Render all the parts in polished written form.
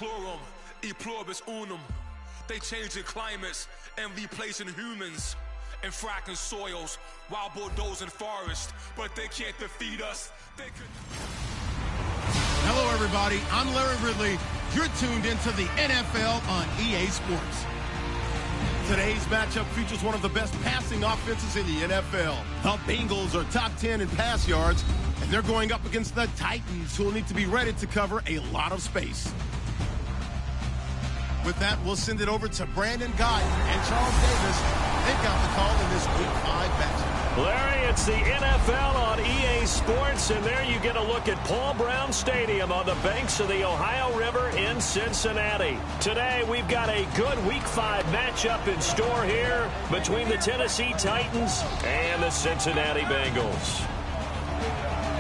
Deplorum, e pluribus unum. They changing climates and replacing humans and fracking soils while bulldozing forests, but they can't defeat us. Hello, everybody. I'm Larry Ridley. You're tuned into the NFL on EA Sports. Today's matchup features one of the best passing offenses in the NFL. The Bengals are top 10 in pass yards, and they're going up against the Titans, who will need to be ready to cover a lot of space. With that, we'll send it over to Brandon Guy and Charles Davis. They've got the call in this Week 5 matchup. Larry, it's the NFL on EA Sports, and there you get a look at Paul Brown Stadium on the banks of the Ohio River in Cincinnati. Today, we've got a good Week 5 matchup in store here between the Tennessee Titans and the Cincinnati Bengals.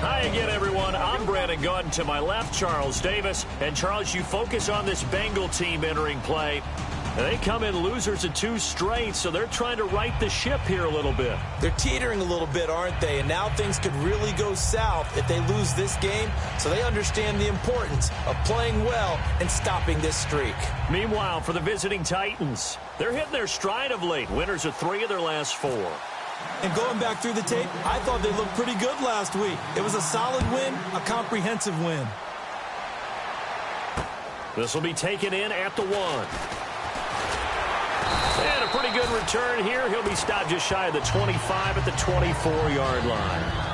Hi again, everyone. I'm Brandon Gunn. To my left, Charles Davis. And, Charles, you focus on this Bengal team entering play. They come in losers of 2 straight, so they're trying to right the ship here a little bit. They're teetering a little bit, aren't they? And now things could really go south if they lose this game, so they understand the importance of playing well and stopping this streak. Meanwhile, for the visiting Titans, they're hitting their stride of late. Winners of 3 of their last 4. And going back through the tape, I thought they looked pretty good last week. It was a solid win, a comprehensive win. This will be taken in at the 1. And a pretty good return here. He'll be stopped just shy of the 25 at the 24-yard line.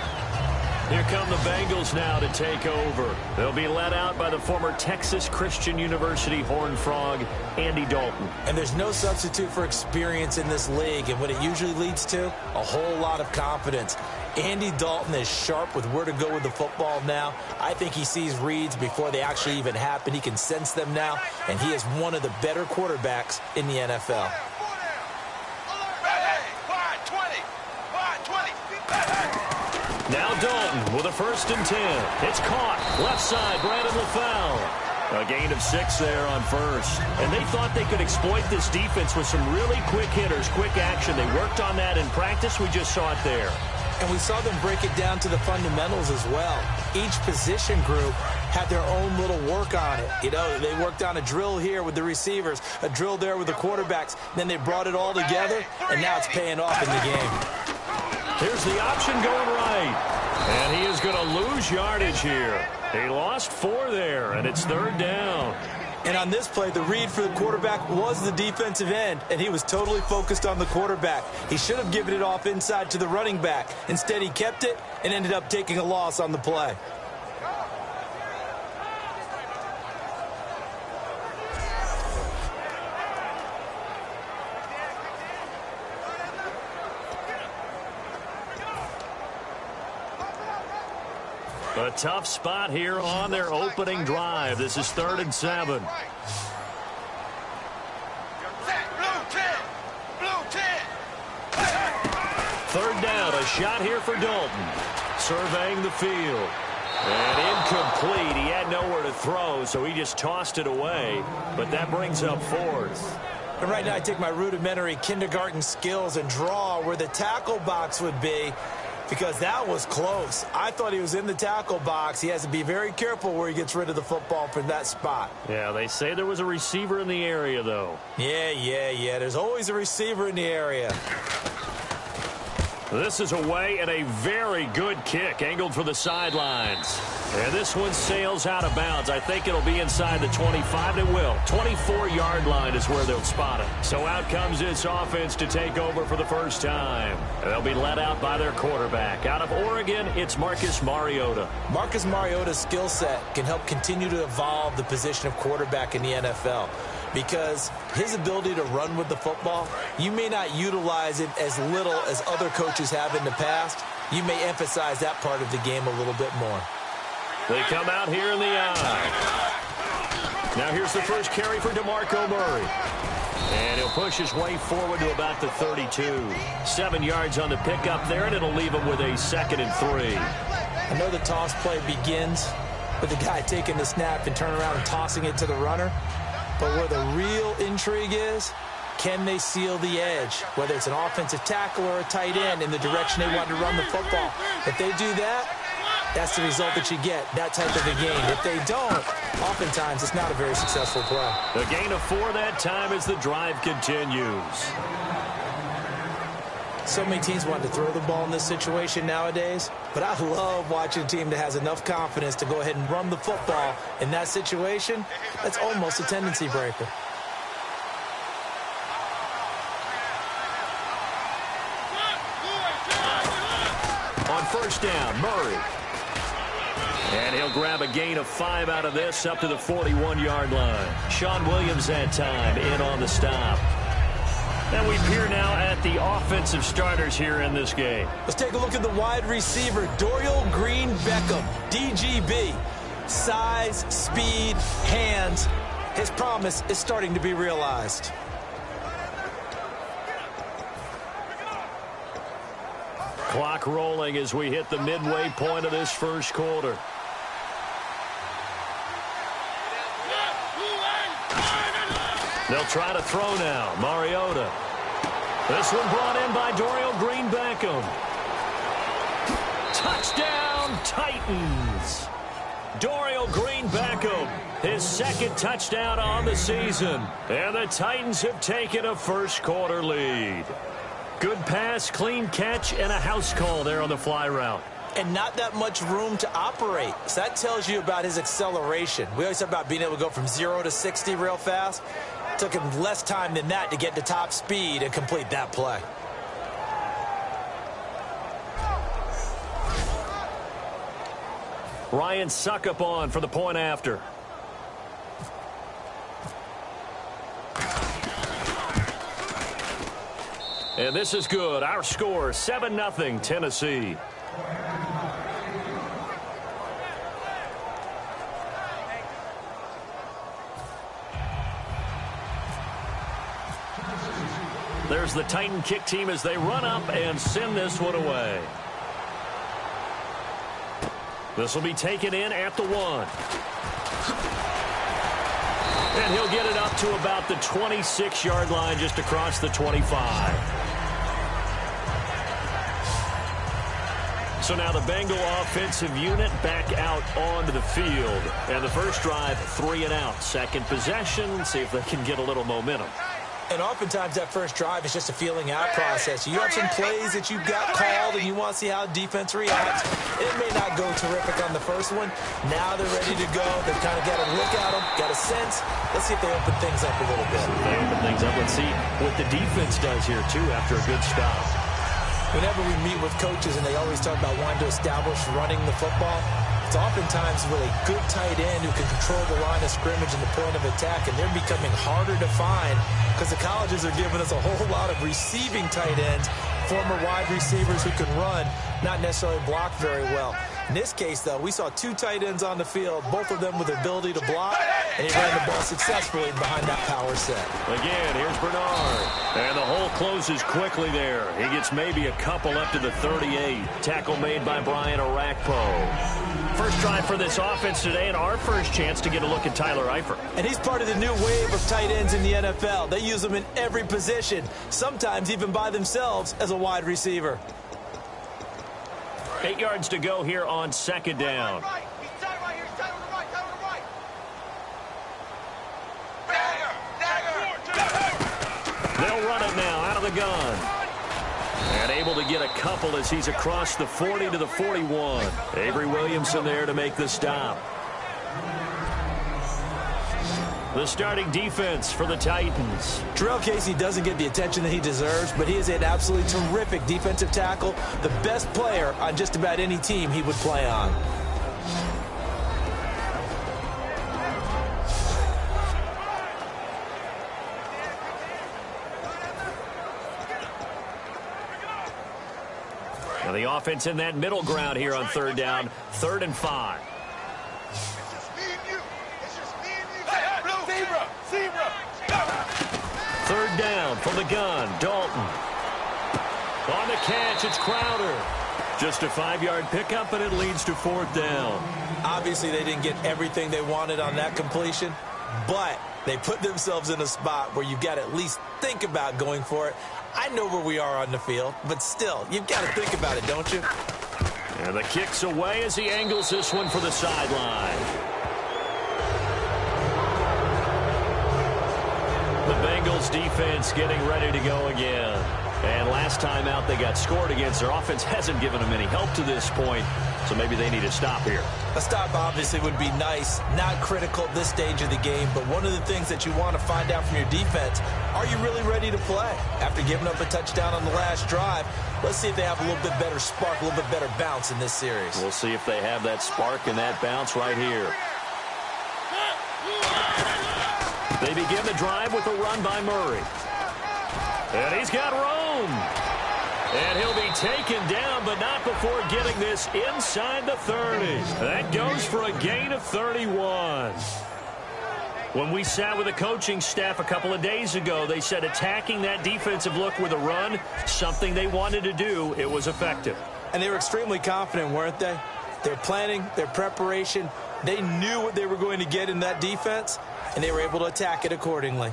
Here come the Bengals now to take over. They'll be led out by the former Texas Christian University Horned Frog, Andy Dalton. And there's no substitute for experience in this league. And what it usually leads to, a whole lot of confidence. Andy Dalton is sharp with where to go with the football now. I think he sees reads before they actually even happen. He can sense them now. And he is one of the better quarterbacks in the NFL. Now Dalton with a 1st and 10. It's caught. Left side, Brandon LaFell. A gain of 6 there on 1st. And they thought they could exploit this defense with some really quick hitters, quick action. They worked on that in practice. We just saw it there. And we saw them break it down to the fundamentals as well. Each position group had their own little work on it. You know, they worked on a drill here with the receivers, a drill there with the quarterbacks. Then they brought it all together, and now it's paying off in the game. Here's the option going right. And he is going to lose yardage here. He lost 4 there, and it's 3rd down. And on this play, the read for the quarterback was the defensive end, and he was totally focused on the quarterback. He should have given it off inside to the running back. Instead, he kept it and ended up taking a loss on the play. A tough spot here on their opening drive. This is 3rd and 7. 3rd down, a shot here for Dalton. Surveying the field. And incomplete. He had nowhere to throw, so he just tossed it away. But that brings up 4th. And right now I take my rudimentary kindergarten skills and draw where the tackle box would be, because that was close. I thought he was in the tackle box. He has to be very careful where he gets rid of the football from that spot. Yeah, they say there was a receiver in the area, though. Yeah. There's always a receiver in the area. This is away and a very good kick, angled for the sidelines. And this one sails out of bounds. I think it'll be inside the 25. It will. 24-yard line is where they'll spot it. So out comes this offense to take over for the first time. They'll be led out by their quarterback. Out of Oregon, it's Marcus Mariota. Marcus Mariota's skill set can help continue to evolve the position of quarterback in the NFL. Because his ability to run with the football, you may not utilize it as little as other coaches have in the past. You may emphasize that part of the game a little bit more. They come out here in the eye. Now here's the first carry for DeMarco Murray. And he'll push his way forward to about the 32. 7 yards on the pickup there, and it'll leave him with a 2nd and 3. I know the toss play begins with the guy taking the snap and turning around and tossing it to the runner. But where the real intrigue is, can they seal the edge? Whether it's an offensive tackle or a tight end in the direction they want to run the football. If they do that, that's the result that you get, that type of a game. If they don't, oftentimes it's not a very successful play. A gain of 4 that time as the drive continues. So many teams want to throw the ball in this situation nowadays, but I love watching a team that has enough confidence to go ahead and run the football in that situation. That's almost a tendency breaker. On first down, Murray. And he'll grab a gain of 5 out of this up to the 41-yard line. Sean Williams that time in on the stop. And we peer now at the offensive starters here in this game. Let's take a look at the wide receiver, Dorial Green-Beckham, DGB. Size, speed, hands. His promise is starting to be realized. Clock rolling as we hit the midway point of this first quarter. They'll try to throw now. Mariota. This one brought in by Dorial Green-Beckham. Touchdown, Titans. Dorial Green-Beckham, his second touchdown on the season. And the Titans have taken a first quarter lead. Good pass, clean catch, and a house call there on the fly route. And not that much room to operate. So that tells you about his acceleration. We always talk about being able to go from 0 to 60 real fast. It took him less time than that to get to top speed and complete that play. Ryan Suckup on for the point after. And this is good. Our score, 7-0 Tennessee. There's the Titan kick team as they run up and send this one away. This will be taken in at the 1. And he'll get it up to about the 26-yard line just across the 25. So now the Bengal offensive unit back out onto the field. And the first drive, 3 and out. Second possession, see if they can get a little momentum. And oftentimes that first drive is just a feeling out process. You have some plays that you've got called and you want to see how defense reacts. It may not go terrific on the first one. Now they're ready to go. They've kind of got a look at them, got a sense. Let's see if they open things up a little bit. They open things up. Let's see what the defense does here, too, after a good stop. Whenever we meet with coaches and they always talk about wanting to establish running the football, it's oftentimes really good tight end who can control the line of scrimmage and the point of attack, and they're becoming harder to find because the colleges are giving us a whole lot of receiving tight ends, former wide receivers who can run, not necessarily block very well. In this case, though, we saw 2 tight ends on the field, both of them with the ability to block, and he ran the ball successfully behind that power set. Again, here's Bernard. And the hole closes quickly there. He gets maybe a couple up to the 38. Tackle made by Brian Orakpo. First drive for this offense today, and our first chance to get a look at Tyler Eifert. And he's part of the new wave of tight ends in the NFL. They use them in every position, sometimes even by themselves as a wide receiver. 8 yards to go here on second down. They'll run it now out of the gun. And able to get a couple as he's across the 40 to the 41. Avery Williamson there to make the stop. The starting defense for the Titans. Terrell Casey doesn't get the attention that he deserves, but he is an absolutely terrific defensive tackle, the best player on just about any team he would play on. Now the offense in that middle ground here on third down, 3rd and 5. Third down from the gun, Dalton. On the catch, it's Crowder. Just a 5-yard pickup, and it leads to 4th down. Obviously, they didn't get everything they wanted on that completion, but they put themselves in a spot where you've got to at least think about going for it. I know where we are on the field, but still, you've got to think about it, don't you? And the kick's away as he angles this one for the sideline. Bengals defense getting ready to go again. And last time out they got scored against. Their offense hasn't given them any help to this point, so maybe they need to stop here. A stop obviously would be nice, not critical at this stage of the game, but one of the things that you want to find out from your defense, are you really ready to play? After giving up a touchdown on the last drive, let's see if they have a little bit better spark, a little bit better bounce in this series. We'll see if they have that spark and that bounce right here. They begin the drive with a run by Murray. And he's got room. And he'll be taken down, but not before getting this inside the 30. That goes for a gain of 31. When we sat with the coaching staff a couple of days ago, they said attacking that defensive look with a run, something they wanted to do, it was effective. And they were extremely confident, weren't they? Their planning, their preparation, they knew what they were going to get in that defense, and they were able to attack it accordingly.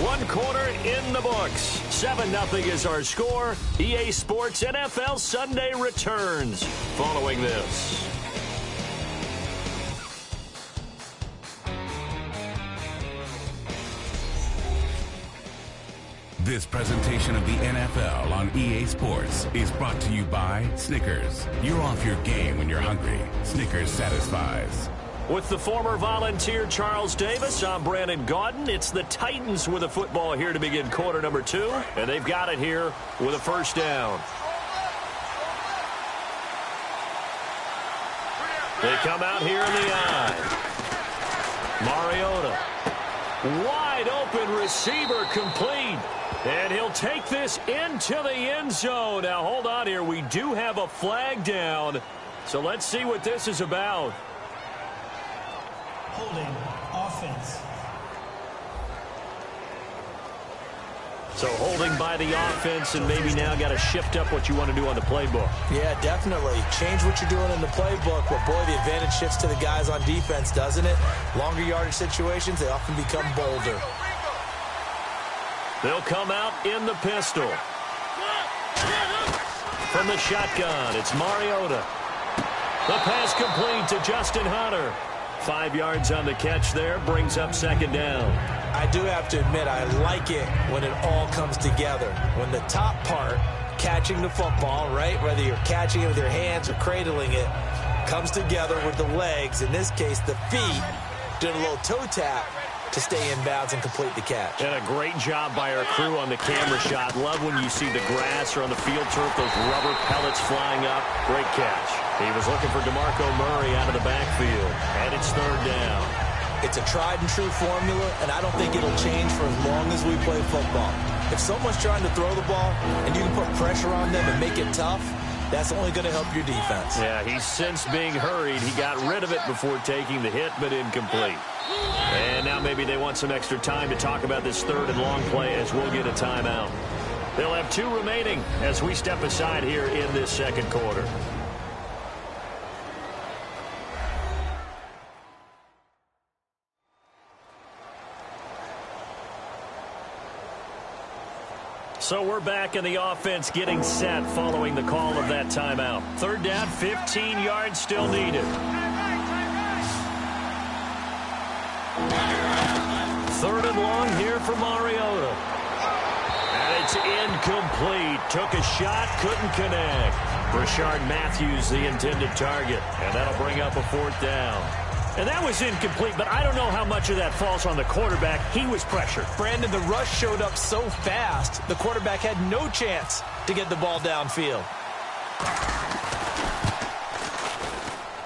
One quarter in the books. 7-0 is our score. EA Sports NFL Sunday returns following this. This presentation of the NFL on EA Sports is brought to you by Snickers. You're off your game when you're hungry. Snickers satisfies. With the former Volunteer Charles Davis, I'm Brandon Gaudin. It's the Titans with a football here to begin quarter number 2, and they've got it here with a first down. They come out here in the eye. Mariota. Wide open receiver complete. And he'll take this into the end zone. Now, hold on here. We do have a flag down. So let's see what this is about. Holding offense. So holding by the offense, and maybe now got to shift up what you want to do on the playbook. Yeah, definitely. Change what you're doing in the playbook, but boy, the advantage shifts to the guys on defense, doesn't it? Longer yardage situations, they often become bolder. They'll come out in the pistol. From the shotgun, it's Mariota. The pass complete to Justin Hunter. 5 yards on the catch there, brings up second down. I do have to admit, I like it when it all comes together. When the top part, catching the football, right, whether you're catching it with your hands or cradling it, comes together with the legs, in this case the feet, doing a little toe tap to stay in bounds and complete the catch. And a great job by our crew on the camera shot. Love when you see the grass or on the field turf, those rubber pellets flying up. Great catch. He was looking for DeMarco Murray out of the backfield, and it's third down. It's a tried-and-true formula, and I don't think it'll change for as long as we play football. If someone's trying to throw the ball and you can put pressure on them and make it tough, that's only going to help your defense. Yeah, he's since being hurried. He got rid of it before taking the hit, but incomplete. And now maybe they want some extra time to talk about this third and long play as we'll get a timeout. They'll have 2 remaining as we step aside here in this second quarter. So we're back in the offense getting set following the call of that timeout. Third down, 15 yards still needed. Third and long here for Mariota. And it's incomplete. Took a shot, couldn't connect. Rashard Matthews, the intended target. And that'll bring up a fourth down. And that was incomplete, but I don't know how much of that falls on the quarterback. He was pressured. Brandon, the rush showed up so fast, the quarterback had no chance to get the ball downfield.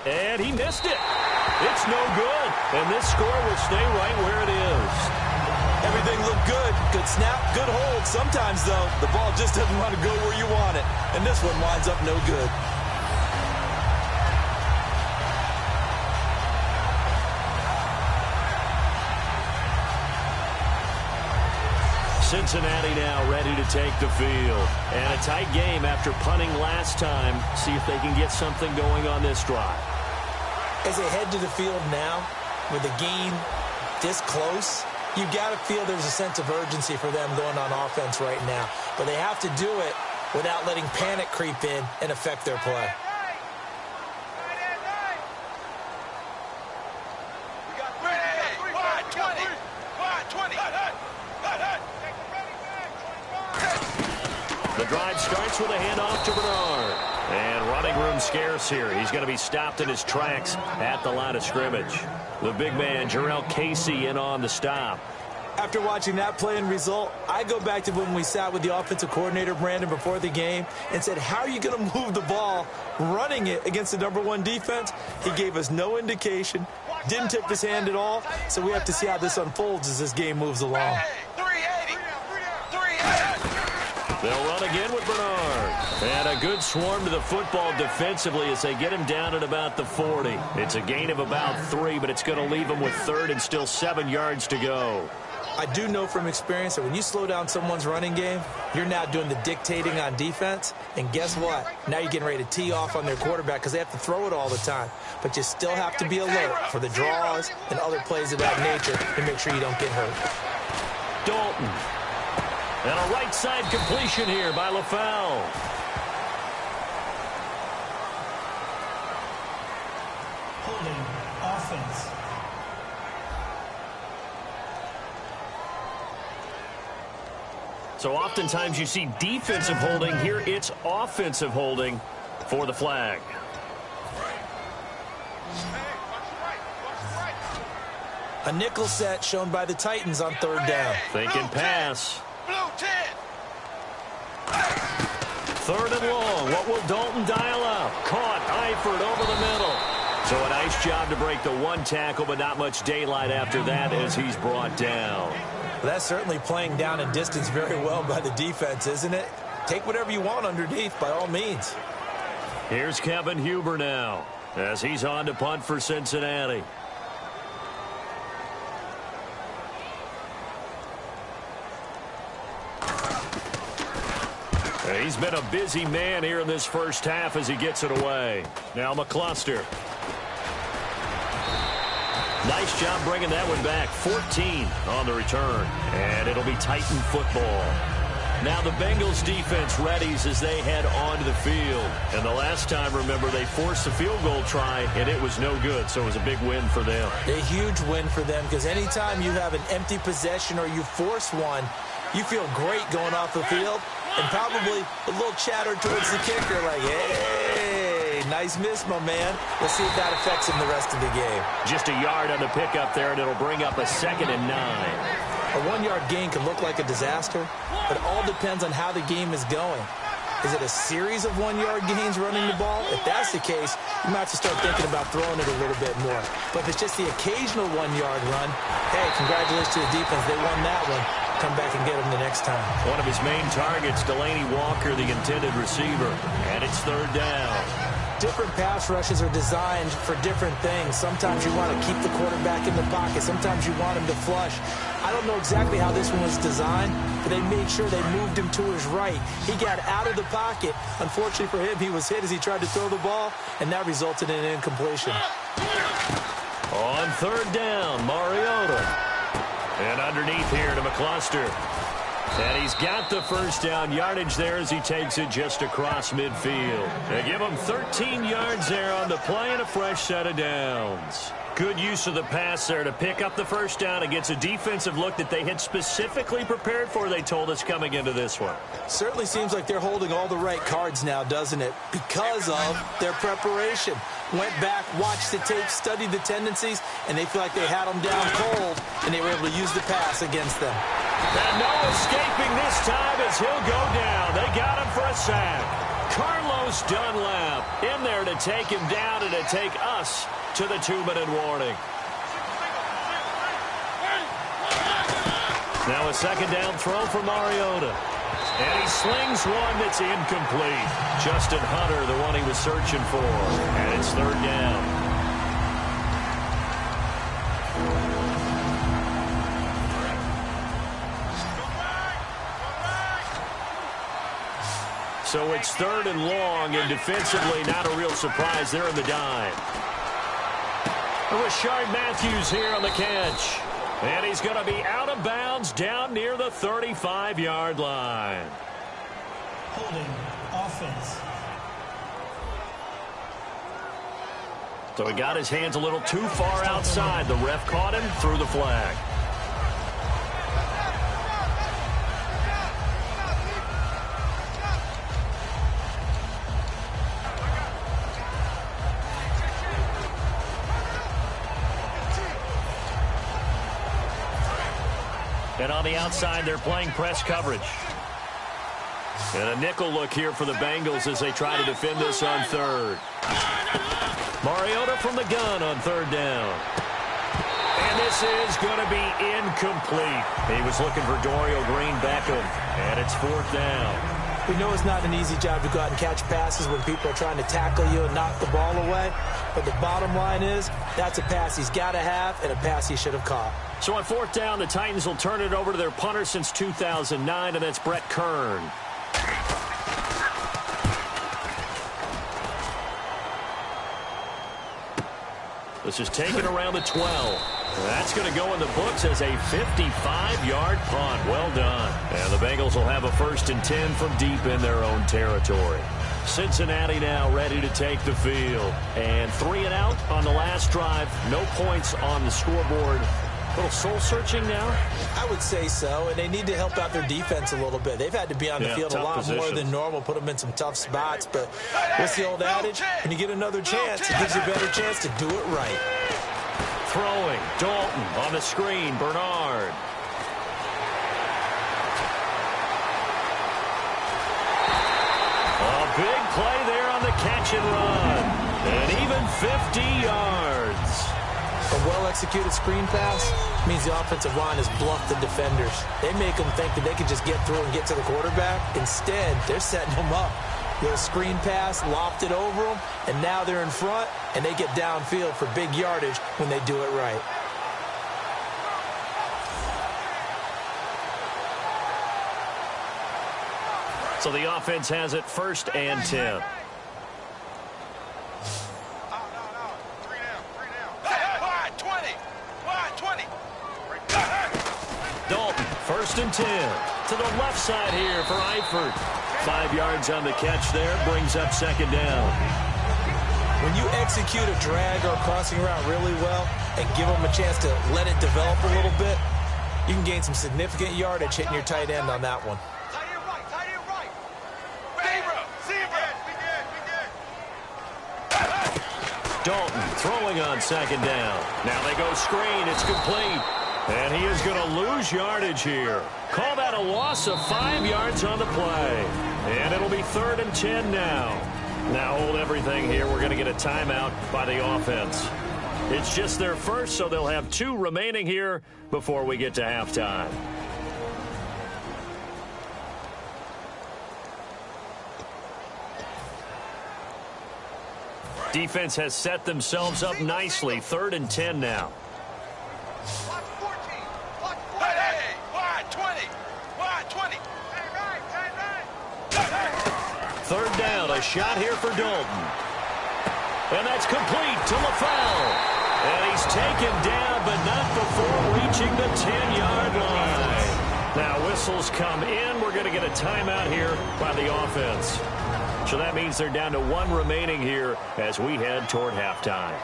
And he missed it. It's no good. And this score will stay right where it is. Everything looked good. Good snap, good hold. Sometimes, though, the ball just doesn't want to go where you want it. And this one winds up no good. Cincinnati now ready to take the field. And a tight game after punting last time. See if they can get something going on this drive. As they head to the field now, with the game this close, you got to feel there's a sense of urgency for them going on offense right now. But they have to do it without letting panic creep in and affect their play. The drive starts with a handoff to Bernard. And running room scarce here. He's going to be stopped in his tracks at the line of scrimmage. The big man, Jarrell Casey, in on the stop. After watching that play and result, I go back to when we sat with the offensive coordinator, Brandon, before the game and said, how are you going to move the ball running it against the #1 defense? He gave us no indication, didn't tip his hand at all, so we have to see how this unfolds as this game moves along. They'll run again with Bernard. And a good swarm to the football defensively as they get him down at about the 40. It's a gain of about 3, but it's going to leave him with 3rd and still 7 yards to go. I do know from experience that when you slow down someone's running game, you're now doing the dictating on defense. And guess what? Now you're getting ready to tee off on their quarterback because they have to throw it all the time. But you still have to be alert for the draws and other plays of that nature to make sure you don't get hurt. Dalton. And a right side completion here by LaFell. Holding offense. So oftentimes you see defensive holding. Here it's offensive holding for the flag. A nickel set shown by the Titans on 3rd down. Thinking pass. 3rd and long. What will Dalton dial up? Caught. Eifert over the middle. So a nice job to break the 1 tackle, but not much daylight after that as he's brought down. Well, that's certainly playing down and distance very well by the defense, isn't it? Take whatever you want underneath, by all means. Here's Kevin Huber now as he's on to punt for Cincinnati. He's been a busy man here in this first half as he gets it away. Now McCluster. Nice job bringing that one back. 14 on the return. And it'll be Titan football. Now the Bengals defense readies as they head onto the field. And the last time, remember, they forced a field goal try, and it was no good. So it was a big win for them. A huge win for them because anytime you have an empty possession or you force one, you feel great going off the field. And probably a little chatter towards the kicker like, hey, nice miss, my man. Let's see if that affects him the rest of the game. Just a yard on the pickup there, and it'll bring up a 2nd and 9. A 1-yard gain can look like a disaster, but it all depends on how the game is going. Is it a series of 1-yard gains running the ball? If that's the case, you might have to start thinking about throwing it a little bit more. But if it's just the occasional 1-yard run, hey, congratulations to the defense. They won that one. Come back and get him the next time. One of his main targets, Delaney Walker, the intended receiver. And it's 3rd down. Different pass rushes are designed for different things. Sometimes you want to keep the quarterback in the pocket. Sometimes you want him to flush. I don't know exactly how this one was designed, but they made sure they moved him to his right. He got out of the pocket. Unfortunately for him, he was hit as he tried to throw the ball, and that resulted in an incompletion. On 3rd down, Mariota. And underneath here to McCluster. And he's got the first down yardage there as he takes it just across midfield. They give him 13 yards there on the play and a fresh set of downs. Good use of the pass there to pick up the first down against a defensive look that they had specifically prepared for, they told us, coming into this one. Certainly seems like they're holding all the right cards now, doesn't it? Because of their preparation. Went back, watched the tape, studied the tendencies, and they feel like they had them down cold, and they were able to use the pass against them. And no escaping this time as he'll go down. They got him for a sack. Carlos Dunlap in there to take him down and to take us to the 2-minute warning. Now a 2nd down throw for Mariota. And he slings one that's incomplete. Justin Hunter, the one he was searching for. And it's 3rd down. So it's 3rd and long, and defensively not a real surprise. They're in the dime. Rashard Matthews here on the catch. And he's going to be out of bounds down near the 35-yard line. Holding offense. So he got his hands a little too far outside. The ref caught him, threw the flag. And on the outside, they're playing press coverage. And a nickel look here for the Bengals as they try to defend this on third. Mariota from the gun on third down. And this is going to be incomplete. He was looking for Dorial Green Beckham. And it's fourth down. We know it's not an easy job to go out and catch passes when people are trying to tackle you and knock the ball away. But the bottom line is, that's a pass he's got to have and a pass he should have caught. So on fourth down, the Titans will turn it over to their punter since 2009, and that's Brett Kern. This is taken around the 12. That's going to go in the books as a 55-yard punt. Well done. And the Bengals will have a 1st and 10 from deep in their own territory. Cincinnati now ready to take the field. And 3 and out on the last drive. No points on the scoreboard. A little soul-searching now? I would say so, and they need to help out their defense a little bit. They've had to be on the field a lot more than normal, put them in some tough spots. But what's the old adage? When you get another chance, it gives you a better chance to do it right. Throwing, Dalton on the screen, Bernard. A big play there on the catch and run. And even 50 yards. A well-executed screen pass means the offensive line has bluffed the defenders. They make them think that they can just get through and get to the quarterback. Instead, they're setting them up. Little screen pass, lofted over them, and now they're in front, and they get downfield for big yardage when they do it right. So the offense has it 1st and 10. Dalton, 1st and 10. To the left side here for Eifert. 5 yards on the catch there, brings up 2nd down. When you execute a drag or a crossing route really well and give them a chance to let it develop a little bit, you can gain some significant yardage hitting your tight end on that one. Dalton throwing on 2nd down. Now they go screen. It's complete. And he is going to lose yardage here. Call that a loss of 5 yards on the play. And it'll be 3rd and 10 now. Now hold everything here. We're going to get a timeout by the offense. It's just their first, so they'll have 2 remaining here before we get to halftime. Defense has set themselves up nicely. 3rd and 10 now. Third down, a shot here for Dalton. And that's complete to LaFell. And he's taken down, but not before reaching the 10-yard line. Now whistles come in. We're going to get a timeout here by the offense. So that means they're down to 1 remaining here as we head toward halftime.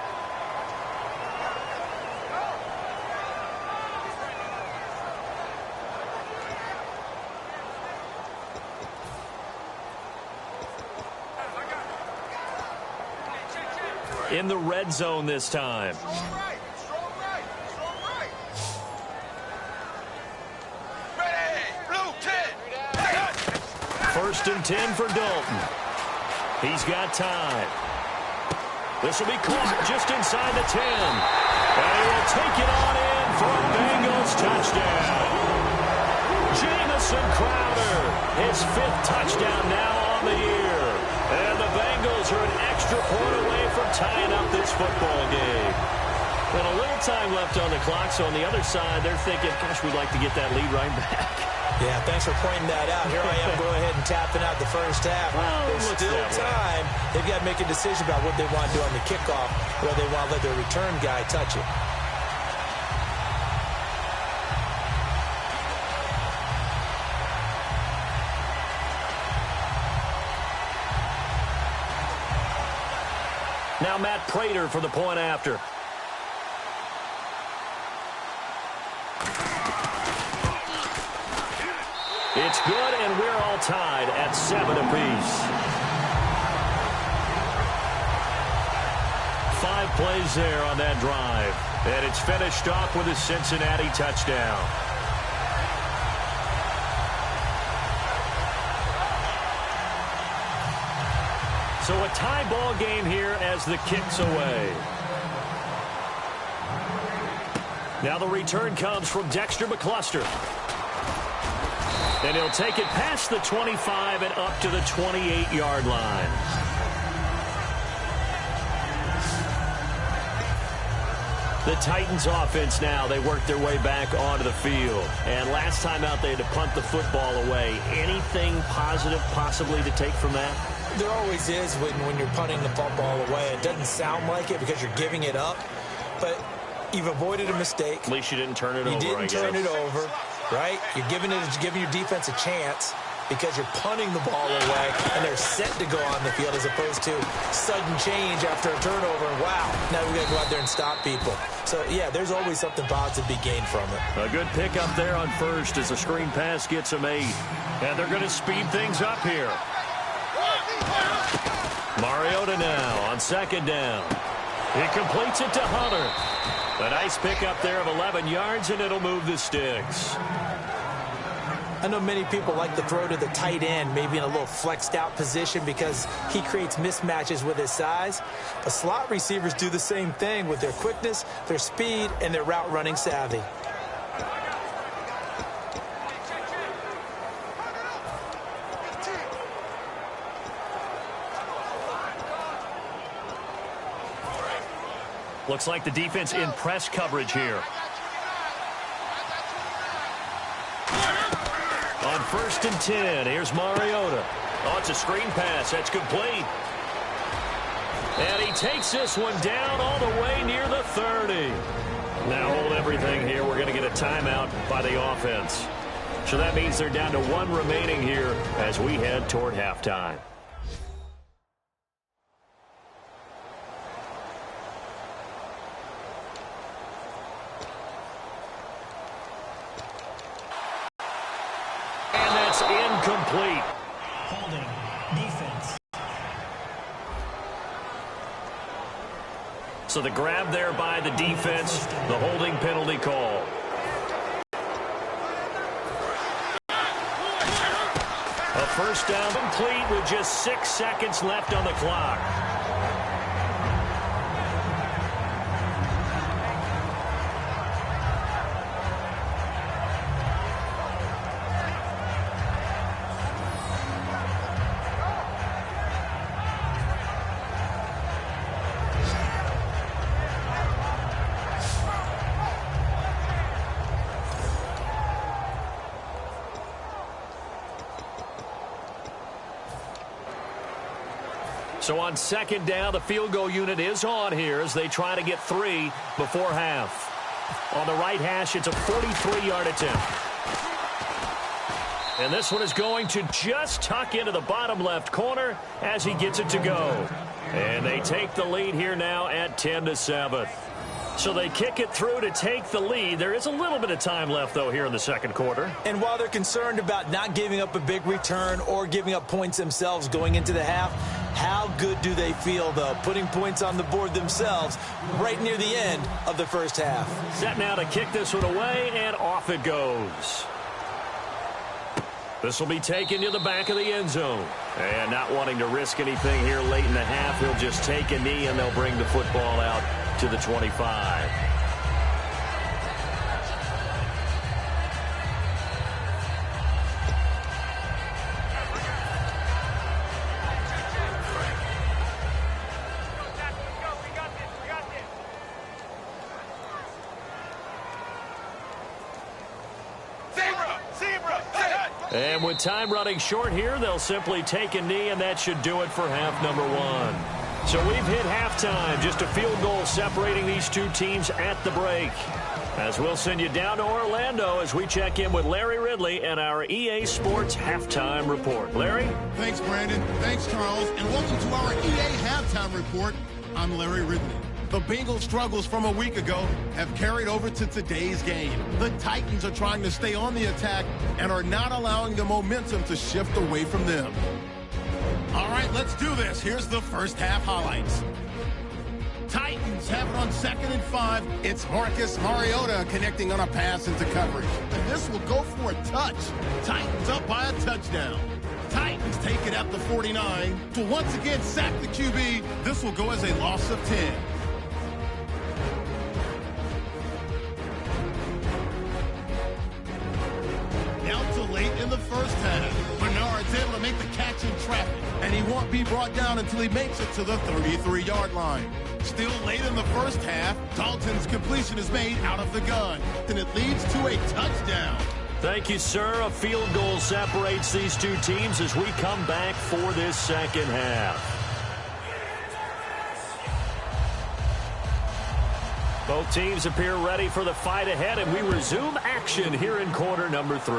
In the red zone this time. First and 10 for Dalton. He's got time. This will be caught just inside the 10. And he will take it on in for a Bengals touchdown. Jamison Crowder, his 5th touchdown now on the year. And the Bengals are an extra point away from tying up this football game. And a little time left on the clock, so on the other side, they're thinking, gosh, we'd like to get that lead right back. Yeah, thanks for pointing that out. Here I am going ahead and tapping out the first half. Well, there's still time. They've got to make a decision about what they want to do on the kickoff, whether they want to let their return guy touch it. Now Matt Prater for the point after. It's good, and we're all tied at 7 apiece. 5 plays there on that drive. And it's finished off with a Cincinnati touchdown. So a tie ball game here as the kick's away. Now the return comes from Dexter McCluster. And he'll take it past the 25 and up to the 28-yard line. The Titans offense now, they work their way back onto the field. And last time out, they had to punt the football away. Anything positive possibly to take from that? There always is when you're punting the football away. It doesn't sound like it because you're giving it up, but you've avoided a mistake. At least you didn't turn it over, You didn't turn it over, right? You're giving your defense a chance because you're punting the ball away, and they're set to go on the field as opposed to sudden change after a turnover. And wow, now we've got to go out there and stop people. So, yeah, there's always something positive to be gained from it. A good pickup there on first as a screen pass gets them 8. And they're going to speed things up here. Mariota now on second down. He completes it to Hunter. A nice pickup there of 11 yards, and it'll move the sticks. I know many people like to throw to the tight end, maybe in a little flexed out position because he creates mismatches with his size. But slot receivers do the same thing with their quickness, their speed, and their route running savvy. Looks like the defense in press coverage here. On 1st and 10, here's Mariota. Oh, it's a screen pass. That's complete. And he takes this one down all the way near the 30. Now hold everything here. We're going to get a timeout by the offense. So that means they're down to 1 remaining here as we head toward halftime. Incomplete. Holding. Defense. So the grab there by the defense, the holding penalty call. A first down complete with just 6 seconds left on the clock. So on second down, the field goal unit is on here as they try to get 3 before half. On the right hash, it's a 43-yard attempt. And this one is going to just tuck into the bottom left corner as he gets it to go. And they take the lead here now at 10-7. So they kick it through to take the lead. There is a little bit of time left, though, here in the second quarter. And while they're concerned about not giving up a big return or giving up points themselves going into the half, how good do they feel, though, putting points on the board themselves right near the end of the first half? Set now to kick this one away, and off it goes. This will be taken to the back of the end zone. And not wanting to risk anything here late in the half, he'll just take a knee, and they'll bring the football out to the 25. And with time running short here, they'll simply take a knee, and that should do it for half number 1. So we've hit halftime, just a field goal separating these two teams at the break. As we'll send you down to Orlando as we check in with Larry Ridley and our EA Sports Halftime Report. Larry? Thanks, Brandon. Thanks, Charles. And welcome to our EA Halftime Report. I'm Larry Ridley. The Bengals' struggles from a week ago have carried over to today's game. The Titans are trying to stay on the attack and are not allowing the momentum to shift away from them. All right, let's do this. Here's the first half highlights. Titans have it on 2nd and 5. It's Marcus Mariota connecting on a pass into coverage. And this will go for a touch. Titans up by a touchdown. Titans take it at the 49 to once again sack the QB. This will go as a loss of 10. Down to late in the first half. Bernard's able to make the catch in traffic, and he won't be brought down until he makes it to the 33-yard line. Still late in the first half, Dalton's completion is made out of the gun, and it leads to a touchdown. Thank you, sir. A field goal separates these two teams as we come back for this second half. Both teams appear ready for the fight ahead, and we resume action here in quarter number 3.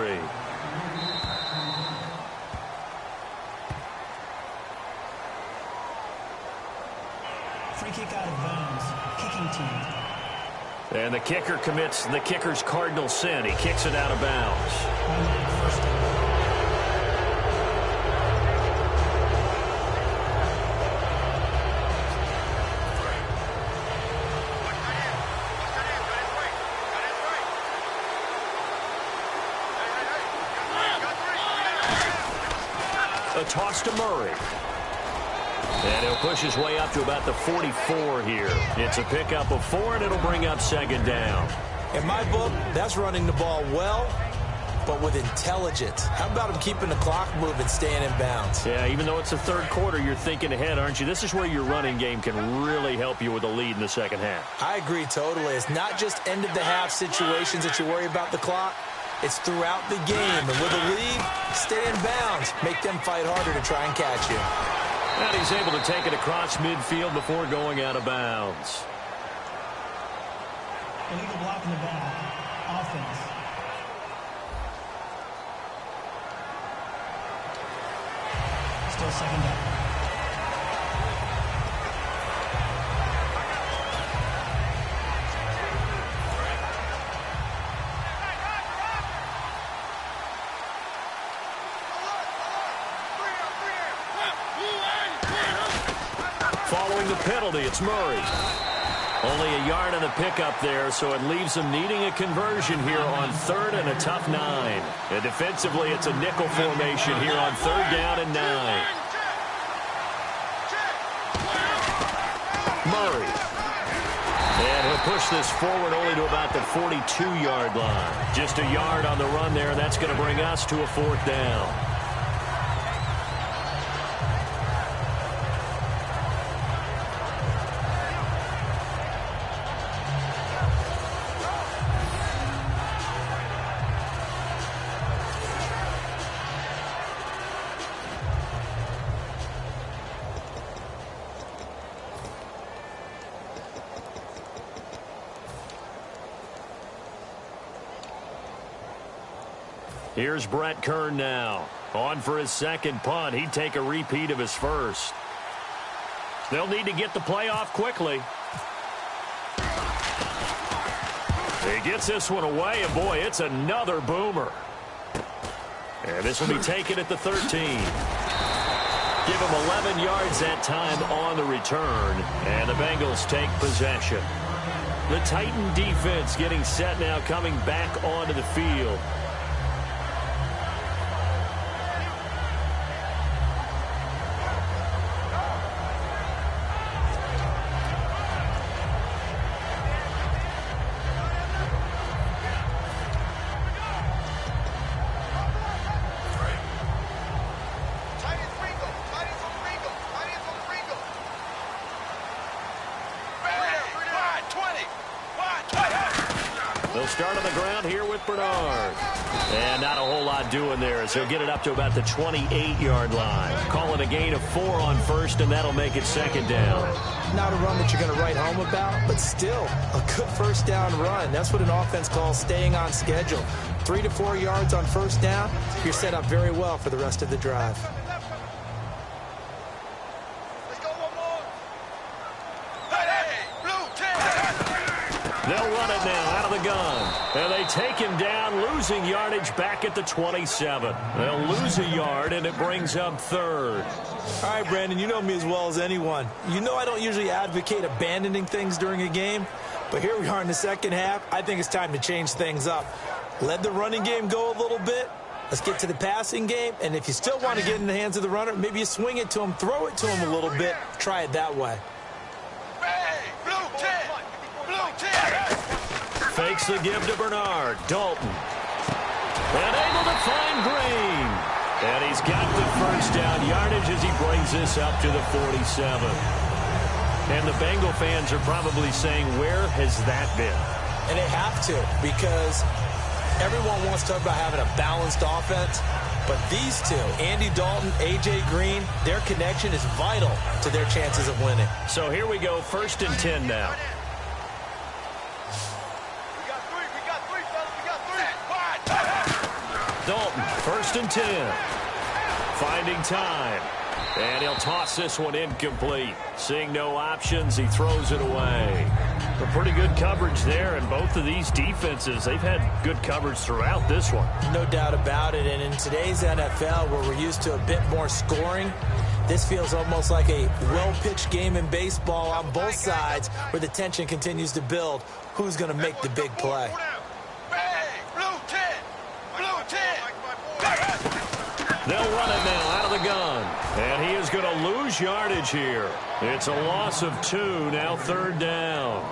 Free kick out of bounds. Kicking team. And the kicker commits the kicker's cardinal sin. He kicks it out of bounds. First down. A toss to Murray. And he'll push his way up to about the 44 here. It's a pickup of 4, and it'll bring up second down. In my book, that's running the ball well, but with intelligence. How about him keeping the clock moving, staying in bounds? Yeah, even though it's the third quarter, you're thinking ahead, aren't you? This is where your running game can really help you with a lead in the second half. I agree totally. It's not just end-of-the-half situations that you worry about the clock. It's throughout the game. And with a lead, stay in bounds. Make them fight harder to try and catch you. And he's able to take it across midfield before going out of bounds. Illegal block in the back. Offense. Still second down. Following the penalty, it's Murray. Only a yard on the pickup there, so it leaves them needing a conversion here on 3rd and a tough 9. And defensively, it's a nickel formation here on 3rd down and 9. Murray. And he'll push this forward only to about the 42-yard line. Just a yard on the run there, and that's going to bring us to a 4th down. Here's Brett Kern now. On for his second punt. He'd take a repeat of his first. They'll need to get the play off quickly. He gets this one away, and boy, it's another boomer. And this will be taken at the 13. Give him 11 yards that time on the return, and the Bengals take possession. The Titan defense getting set now, coming back onto the field. They'll start on the ground here with Bernard. And not a whole lot doing there as he'll get it up to about the 28-yard line. Call it a gain of 4 on first, and that'll make it second down. Not a run that you're going to write home about, but still a good first down run. That's what an offense calls staying on schedule. 3 to 4 yards on first down, you're set up very well for the rest of the drive. They'll run it now out of the gun. And they take him down, losing yardage back at the 27. They'll lose a yard, and it brings up third. All right, Brandon, you know me as well as anyone. You know I don't usually advocate abandoning things during a game, but here we are in the second half. I think it's time to change things up. Let the running game go a little bit. Let's get to the passing game, and if you still want to get in the hands of the runner, maybe you swing it to him, throw it to him a little bit, try it that way. Fakes the give to Bernard. Dalton. And able to find Green. And he's got the first down yardage as he brings this up to the 47. And the Bengal fans are probably saying, where has that been? And they have to, because everyone wants to talk about having a balanced offense. But these two, Andy Dalton, A.J. Green, their connection is vital to their chances of winning. So here we go, 1st and 10 now. Dalton, 1st and 10. Finding time. And he'll toss this one incomplete. Seeing no options, he throws it away. A pretty good coverage there, and both of these defenses, they've had good coverage throughout this one. No doubt about it, and in today's NFL, where we're used to a bit more scoring, this feels almost like a well-pitched game in baseball on both sides, where the tension continues to build. Who's going to make the big play? They'll run it now out of the gun. And he is going to lose yardage here. It's a loss of 2, now 3rd down.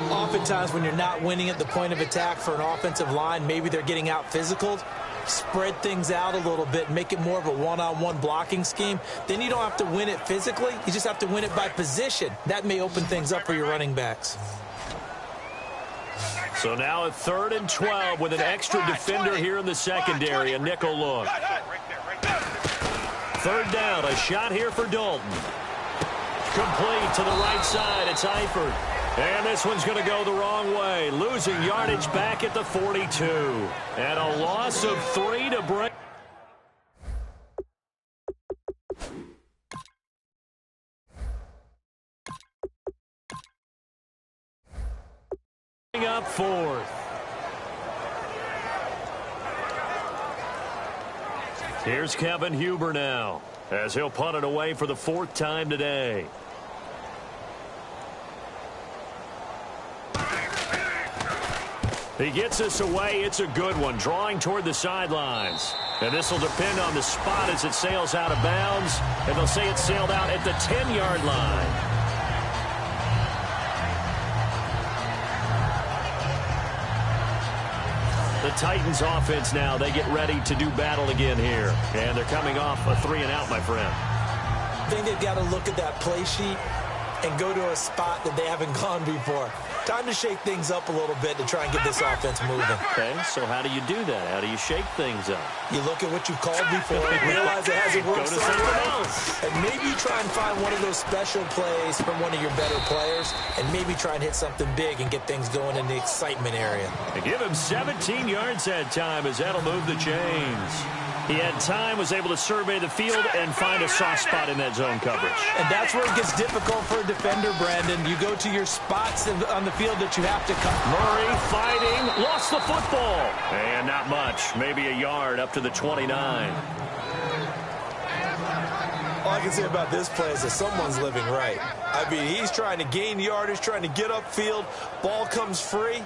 Oftentimes when you're not winning at the point of attack for an offensive line, maybe they're getting out physical. Spread things out a little bit, make it more of a one-on-one blocking scheme. Then you don't have to win it physically. You just have to win it by position. That may open things up for your running backs. So now at 3rd and 12 with an extra defender here in the secondary, a nickel look. 3rd down, a shot here for Dalton. Complete to the right side, it's Eifert. And this one's going to go the wrong way, losing yardage back at the 42. And a loss of 3 to break. Up 4th. Here's Kevin Huber now, as he'll punt it away for the 4th time today. He gets this away. It's a good one, drawing toward the sidelines. And this will depend on the spot as it sails out of bounds. And they'll say it sailed out at the 10-yard line. The Titans offense now, they get ready to do battle again here. And they're coming off a 3-and-out, my friend. I think they've got to look at that play sheet and go to a spot that they haven't gone before. Time to shake things up a little bit to try and get this offense moving. Okay, so how do you do that? How do you shake things up? You look at what you've called before and realize it hasn't worked so well. And maybe you try and find one of those special plays from one of your better players and maybe try and hit something big and get things going in the excitement area. They give him 17 yards that time as that'll move the chains. He had time, was able to survey the field and find a soft spot in that zone coverage. And that's where it gets difficult for a defender, Brandon. You go to your spots on the field that you have to cover. Murray fighting, lost the football. And not much, maybe a yard up to the 29. All I can say about this play is that someone's living right. I mean, he's trying to gain yardage, trying to get upfield. Ball comes free.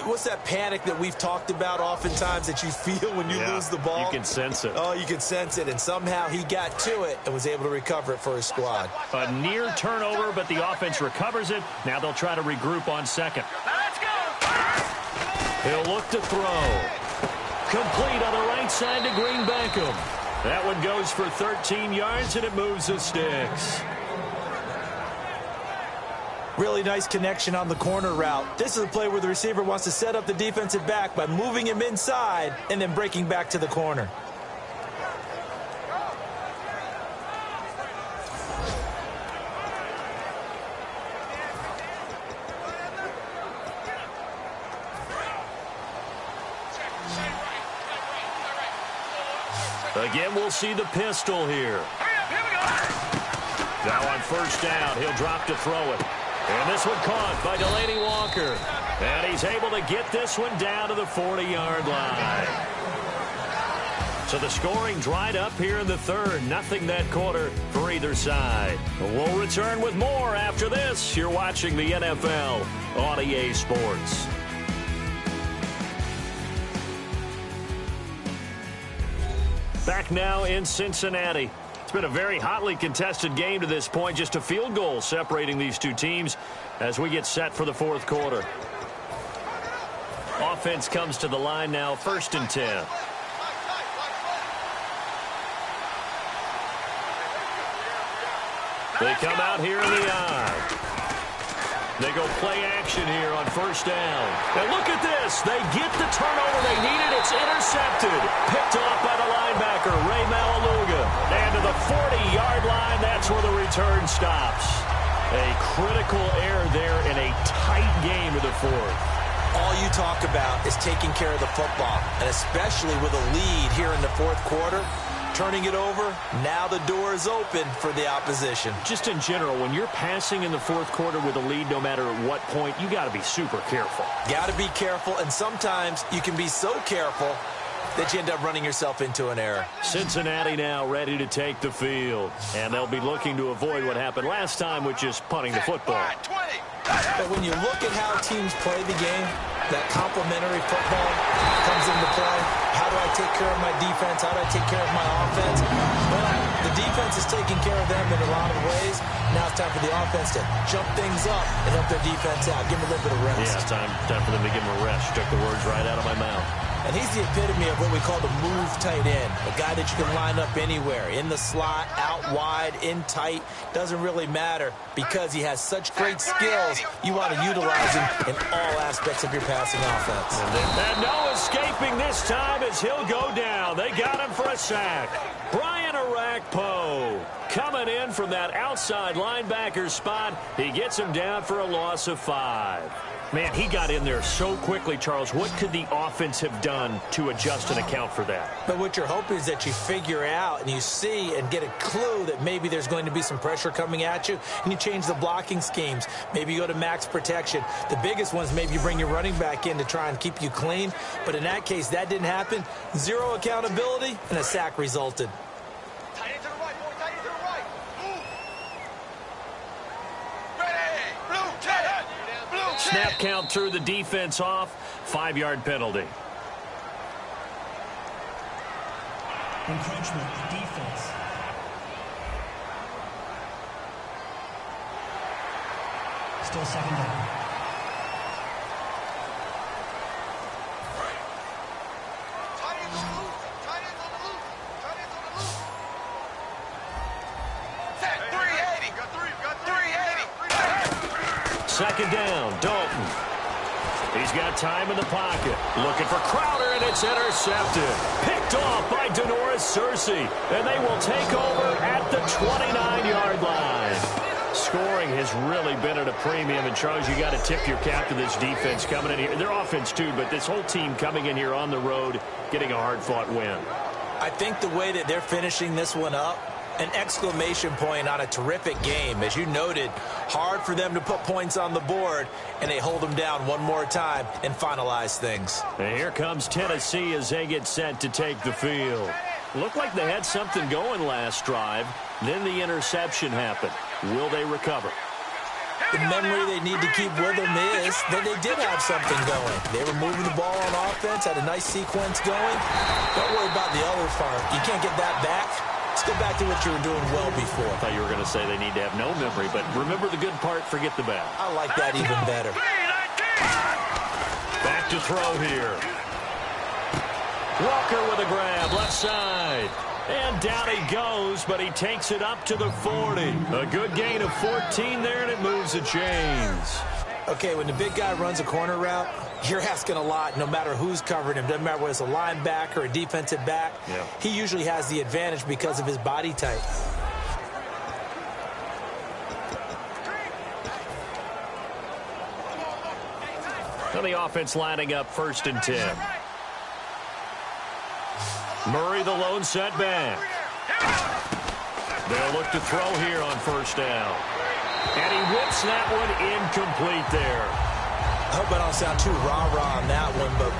What's that panic that we've talked about oftentimes that you feel when you lose the ball? You can sense it. Oh, you can sense it, and somehow he got to it and was able to recover it for his squad. A near turnover, but the offense recovers it. Now they'll try to regroup on 2nd. Let's go! He'll look to throw. Complete on the right side to Green Beckham. That one goes for 13 yards, and it moves the sticks. Really nice connection on the corner route. This is a play where the receiver wants to set up the defensive back by moving him inside and then breaking back to the corner. Again, we'll see the pistol here. Now on 1st down, he'll drop to throw it. And this one caught by Delaney Walker. And he's able to get this one down to the 40-yard line. So the scoring dried up here in the third. Nothing that quarter for either side. We'll return with more after this. You're watching the NFL on EA Sports. Back now in Cincinnati. It's been a very hotly contested game to this point. Just a field goal separating these two teams as we get set for the fourth quarter. Offense comes to the line now, 1st and 10. They come out here in the eye. They go play action here on 1st down. And look at this. They get the turnover they needed. It's intercepted. Picked off by the linebacker, Ray Malaluga. And to the 40-yard line, that's where the return stops. A critical error there in a tight game of the fourth. All you talk about is taking care of the football, and especially with a lead here in the fourth quarter. Turning it over, now the door is open for the opposition. Just in general, when you're passing in the fourth quarter with a lead, no matter at what point, you got to be super careful. Got to be careful, and sometimes you can be so careful that you end up running yourself into an error. Cincinnati now ready to take the field, and they'll be looking to avoid what happened last time, which is punting the football. But when you look at how teams play the game, that complementary football comes into play. How do I take care of my defense? How do I take care of my offense? Well, the defense is taking care of them in a lot of ways. Now it's time for the offense to jump things up and help their defense out. Give them a little bit of rest. Yeah, time for them to give them a rest. You took the words right out of my mouth. And he's the epitome of what we call the move tight end. A guy that you can line up anywhere. In the slot, out wide, in tight. Doesn't really matter because he has such great skills. You want to utilize him in all aspects of your passing offense. And no escaping this time as he'll go down. They got him for a sack. Brian Arakpo coming in from that outside linebacker spot. He gets him down for a loss of 5. Man, he got in there so quickly, Charles. What could the offense have done to adjust and account for that? But what you're hoping is that you figure out and you see and get a clue that maybe there's going to be some pressure coming at you, and you change the blocking schemes. Maybe you go to max protection. The biggest ones, maybe you bring your running back in to try and keep you clean. But in that case, that didn't happen. Zero accountability, and a sack resulted. Snap count threw the defense off. 5-yard penalty. Encroachment, defense. Still 2nd down. Second down, Dalton. He's got time in the pocket. Looking for Crowder, and it's intercepted. Picked off by Denoris Searcy. And they will take over at the 29-yard line. Scoring has really been at a premium. And, Charles, you got to tip your cap to this defense coming in here. Their offense, too, but this whole team coming in here on the road, getting a hard-fought win. I think the way that they're finishing this one up, an exclamation point on a terrific game. As you noted, hard for them to put points on the board, and they hold them down one more time and finalize things. And here comes Tennessee as they get set to take the field. Looked like they had something going last drive. Then the interception happened. Will they recover? The memory they need to keep with them is that they did have something going. They were moving the ball on offense, had a nice sequence going. Don't worry about the other part. You can't get that back. Let's go back to what you were doing well before. I thought you were going to say they need to have no memory, but remember the good part, forget the bad. I like that even better. Back to throw here. Walker with a grab, left side. And down he goes, but he takes it up to the 40. A good gain of 14 there, and it moves the chains. Okay, when the big guy runs a corner route, you're asking a lot no matter who's covering him. Doesn't matter whether it's a linebacker or a defensive back. Yeah. He usually has the advantage because of his body type. And the offense lining up 1st and 10. Murray the lone setback. They'll look to throw here on 1st down. And he whips that one incomplete there. I hope I don't sound too rah-rah on that one, but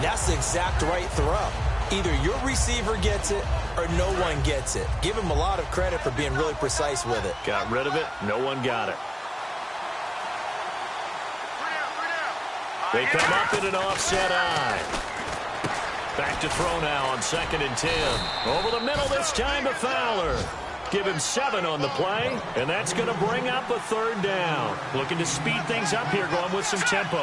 that's the exact right throw. Either your receiver gets it or no one gets it. Give him a lot of credit for being really precise with it. Got rid of it. No one got it. They come up in an offset eye. Back to throw now on 2nd and 10. Over the middle this time to Fowler. Give him 7 on the play, and that's going to bring up a 3rd down. Looking to speed things up here, going with some tempo.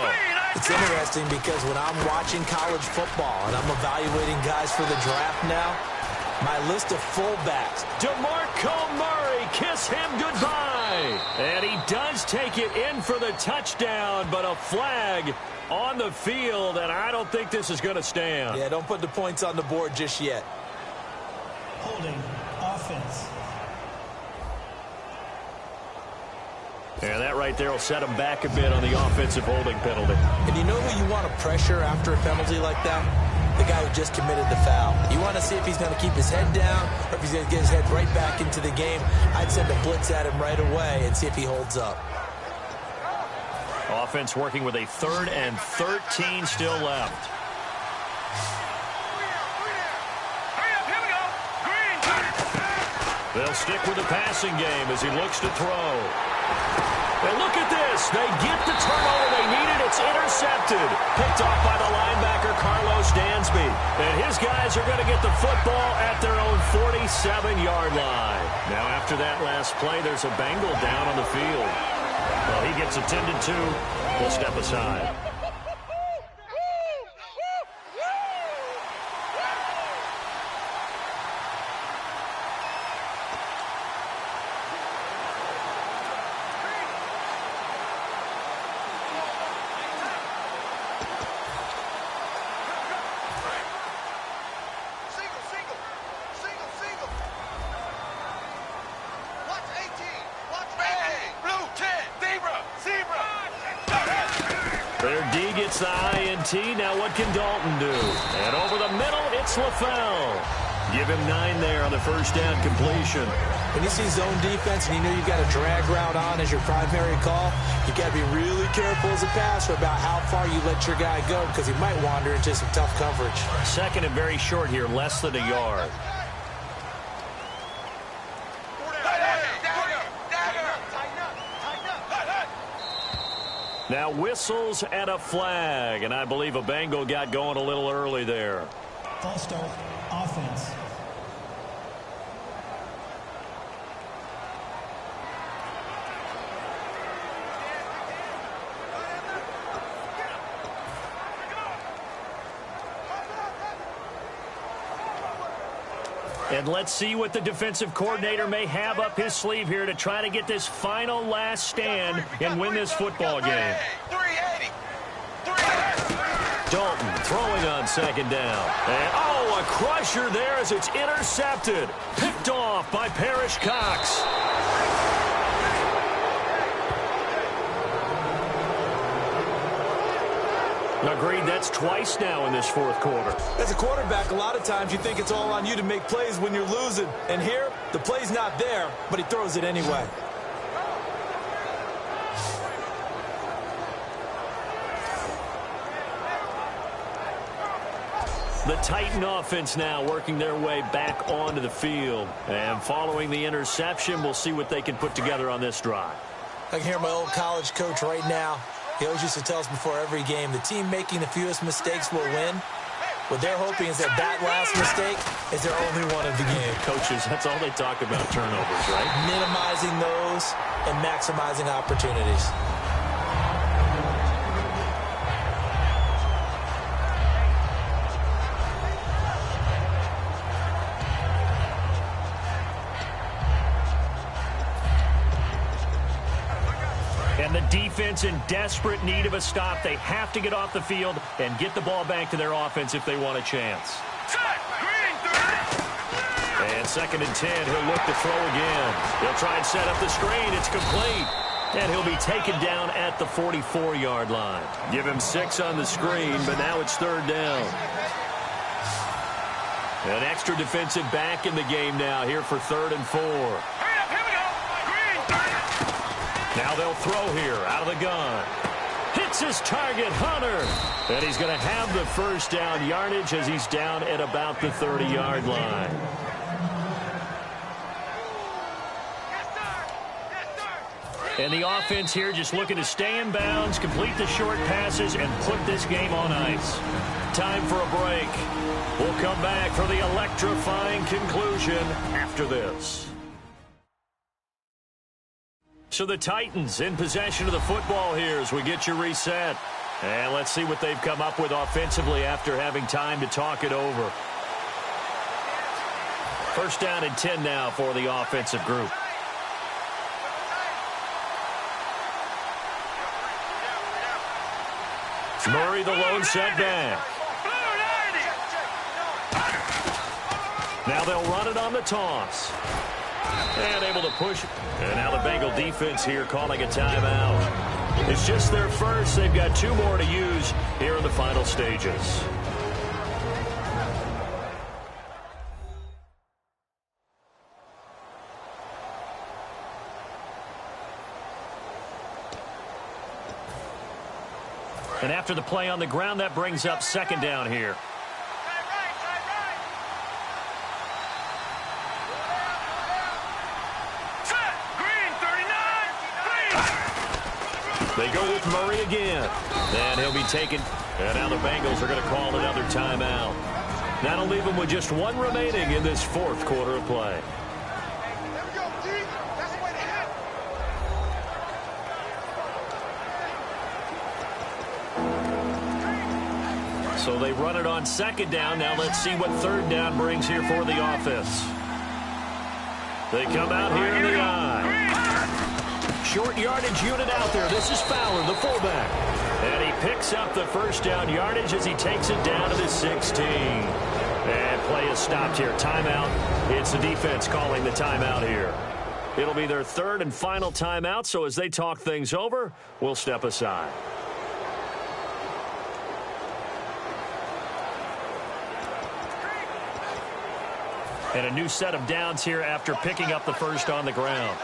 It's interesting because when I'm watching college football and I'm evaluating guys for the draft now, my list of fullbacks. DeMarco Murray, kiss him goodbye. And he does take it in for the touchdown, but a flag on the field, and I don't think this is going to stand. Yeah, don't put the points on the board just yet. Holding offense. And that right there will set him back a bit on the offensive holding penalty. And you know who you want to pressure after a penalty like that? The guy who just committed the foul. You want to see if he's going to keep his head down or if he's going to get his head right back into the game. I'd send a blitz at him right away and see if he holds up. Offense working with a 3rd and 13 still left. They'll stick with the passing game as he looks to throw. And look at this. They get the turnover they needed. It's intercepted. Picked off by the linebacker, Carlos Dansby. And his guys are going to get the football at their own 47-yard line. Now, after that last play, there's a Bengal down on the field. Well, he gets attended to. We'll step aside. Their D gets the INT. Now what can Dalton do? And over the middle, it's LaFell. Give him 9 there on the first down completion. When you see zone defense and you know you've got a drag route on as your primary call, you got to be really careful as a passer about how far you let your guy go because he might wander into some tough coverage. 2nd and very short here, less than a yard. Now whistles and a flag, and I believe a Bengal got going a little early there. False start, offense. And let's see what the defensive coordinator may have up his sleeve here to try to get this final last stand and win this football game. Dalton throwing on 2nd down. And, oh, a crusher there as it's intercepted. Picked off by Parrish Cox. Agreed, that's twice now in this 4th quarter. As a quarterback, a lot of times you think it's all on you to make plays when you're losing. And here, the play's not there, but he throws it anyway. The Titan offense now working their way back onto the field. And following the interception, we'll see what they can put together on this drive. I can hear my old college coach right now. He always used to tell us before every game, the team making the fewest mistakes will win. What they're hoping is that last mistake is their only one of the game. Coaches, that's all they talk about, turnovers, right? Minimizing those and maximizing opportunities. And the defense in desperate need of a stop. They have to get off the field and get the ball back to their offense if they want a chance. And 2nd and 10, he'll look to throw again. He'll try and set up the screen. It's complete. And he'll be taken down at the 44-yard line. Give him 6 on the screen, but now it's 3rd down. An extra defensive back in the game now here for 3rd and 4. Now they'll throw here out of the gun. Hits his target, Hunter. And he's going to have the first down yardage as he's down at about the 30-yard line. And the offense here just looking to stay in bounds, complete the short passes, and put this game on ice. Time for a break. We'll come back for the electrifying conclusion after this. So the Titans in possession of the football here as we get you reset. And let's see what they've come up with offensively after having time to talk it over. First down and 10 now for the offensive group. Murray the lone setback. Now they'll run it on the toss. And able to push it. And now the Bengal defense here calling a timeout. It's just their first. They've got 2 more to use here in the final stages. And after the play on the ground, that brings up second down here. They go with Murray again. And he'll be taken. And now the Bengals are going to call another timeout. That'll leave them with just 1 remaining in this 4th quarter of play. So they run it on second down. Now let's see what third down brings here for the offense. They come out here in the I. Short yardage unit out there. This is Fowler, the fullback. And he picks up the first down yardage as he takes it down to the 16. And play is stopped here. Timeout. It's the defense calling the timeout here. It'll be their 3rd and final timeout, so as they talk things over, we'll step aside. And a new set of downs here after picking up the first on the ground.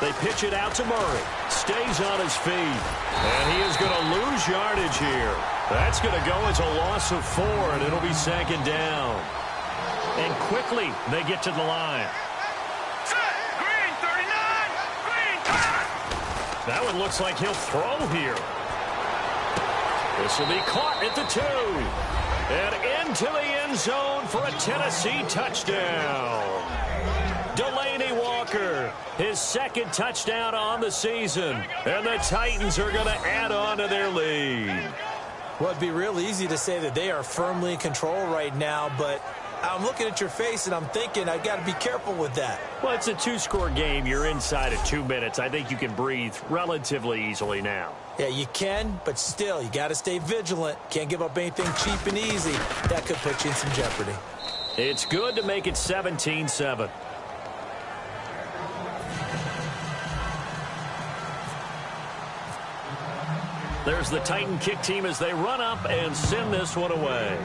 They pitch it out to Murray. Stays on his feet. And he is going to lose yardage here. That's going to go as a loss of 4, and it'll be second down. And quickly they get to the line. That one looks like he'll throw here. This will be caught at the 2. And into the end zone for a Tennessee touchdown. Delaney Walker, his 2nd touchdown on the season. And the Titans are going to add on to their lead. Well, it'd be real easy to say that they are firmly in control right now, but I'm looking at your face and I'm thinking I've got to be careful with that. Well, it's a 2-score game. You're inside of 2 minutes. I think you can breathe relatively easily now. Yeah, you can, but still, you got to stay vigilant. Can't give up anything cheap and easy. That could put you in some jeopardy. It's good to make it 17-7. There's the Titan kick team as they run up and send this one away.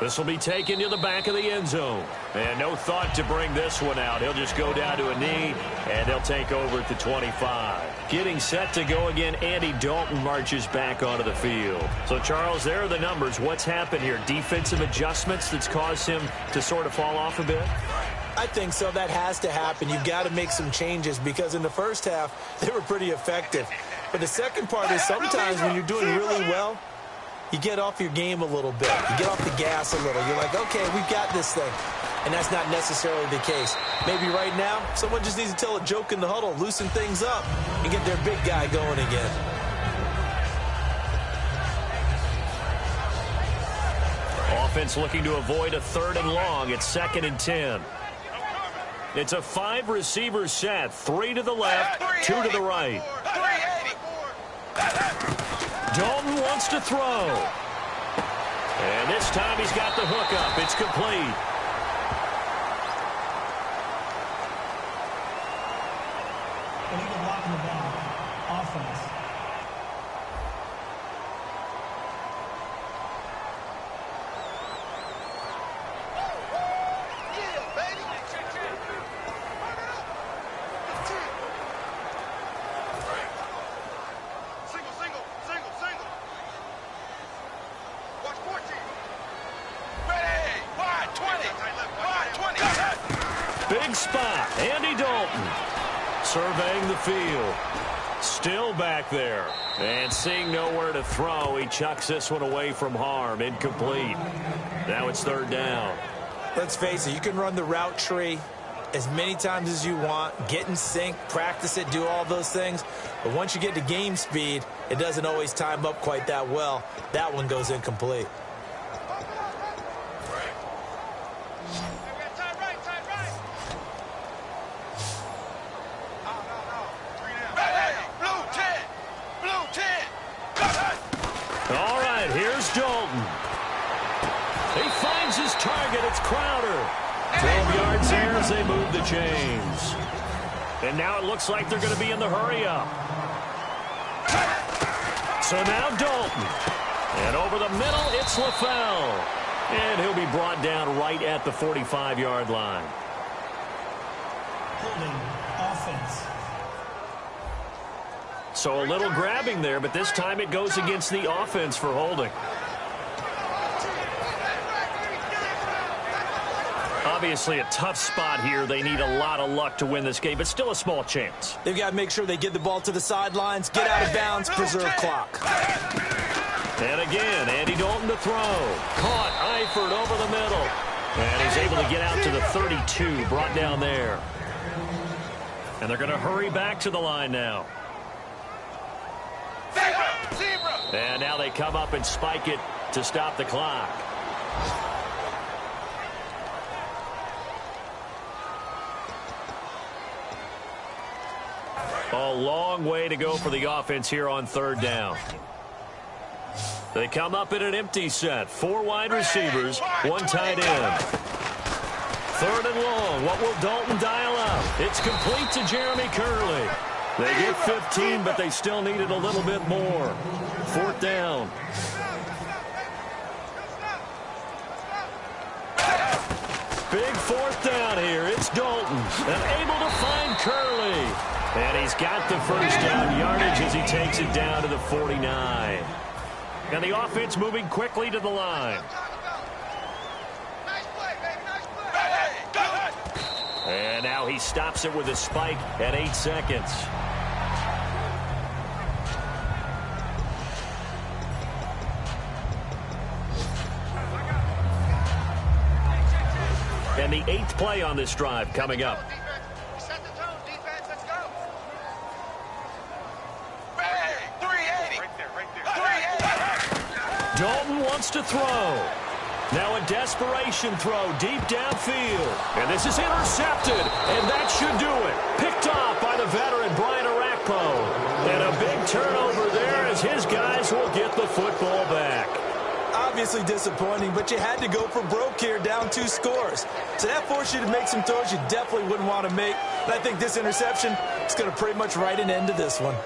This will be taken to the back of the end zone. And no thought to bring this one out. He'll just go down to a knee, and they'll take over at the 25. Getting set to go again, Andy Dalton marches back onto the field. So, Charles, there are the numbers. What's happened here? Defensive adjustments that's caused him to sort of fall off a bit? I think so. That has to happen. You've got to make some changes because in the first half, they were pretty effective. But the second part is sometimes when you're doing really well, you get off your game a little bit. You get off the gas a little. You're like, okay, we've got this thing. And that's not necessarily the case. Maybe right now, someone just needs to tell a joke in the huddle, loosen things up, and get their big guy going again. Offense looking to avoid a 3rd and long. It's 2nd and 10. It's a 5-receiver set. 3 to the left, 2 to the right. Dalton wants to throw. And this time he's got the hook up. It's complete. Illegal blocking the ball. Offense. spot. Andy Dalton surveying the field. Still back there. And seeing nowhere to throw, he chucks this one away from harm. Incomplete. Now it's third down. Let's face it, you can run the route tree as many times as you want, get in sync, practice it, do all those things. But once you get to game speed, it doesn't always time up quite that well. That one goes incomplete. All right, here's Dalton. He finds his target. It's Crowder. 12 yards there as they move the chains. And now it looks like they're going to be in the hurry-up. So now Dalton. And over the middle, it's LaFell. And he'll be brought down right at the 45-yard line. Holding offense. So a little grabbing there, but this time it goes against the offense for holding. Obviously a tough spot here. They need a lot of luck to win this game, but still a small chance. They've got to make sure they get the ball to the sidelines, get out of bounds, preserve clock. And again, Andy Dalton to throw. Caught Eifert over the middle. And he's able to get out to the 32, brought down there. And they're going to hurry back to the line now. And now they come up and spike it to stop the clock. A long way to go for the offense here on third down. They come up in an empty set. 4 wide receivers, 1 tight end. Third and long. What will Dalton dial up? It's complete to Jeremy Curley. They get 15, but they still needed a little bit more. Fourth down. Big fourth down here. It's Dalton. And able to find Curley. And he's got the first down yardage as he takes it down to the 49. And the offense moving quickly to the line. And now he stops it with a spike at 8 seconds. And the 8th play on this drive coming up. Dalton wants to throw. Now a desperation throw deep downfield. And this is intercepted. And that should do it. Picked off by the veteran Brian Arakpo. And a big turnover there as his guys will get the football back. Obviously disappointing, but you had to go for broke here, down 2 scores. So that forced you to make some throws you definitely wouldn't want to make. And I think this interception is going to pretty much write an end to this one.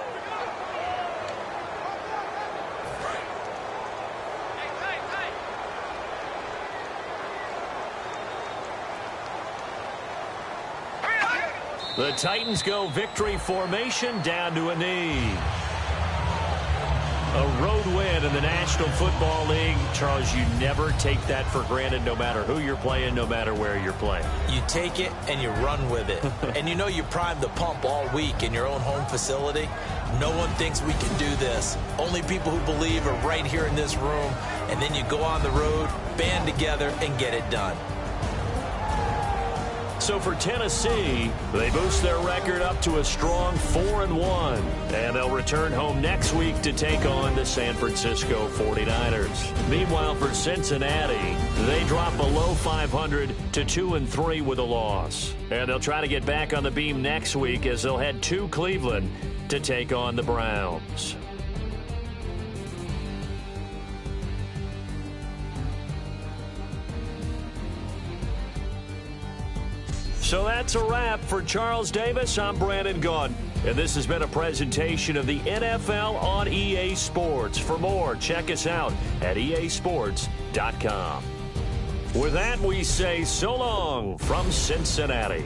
The Titans go victory formation down to a knee. A road win in the National Football League. Charles, you never take that for granted no matter who you're playing, no matter where you're playing. You take it and you run with it. And you know you primed the pump all week in your own home facility. No one thinks we can do this. Only people who believe are right here in this room. And then you go on the road, band together, and get it done. So for Tennessee, they boost their record up to a strong 4-1. And they'll return home next week to take on the San Francisco 49ers. Meanwhile, for Cincinnati, they drop below 500 to 2-3 with a loss. And they'll try to get back on the beam next week as they'll head to Cleveland to take on the Browns. So that's a wrap for Charles Davis. I'm Brandon Gunn. And this has been a presentation of the NFL on EA Sports. For more, check us out at easports.com. With that, we say so long from Cincinnati.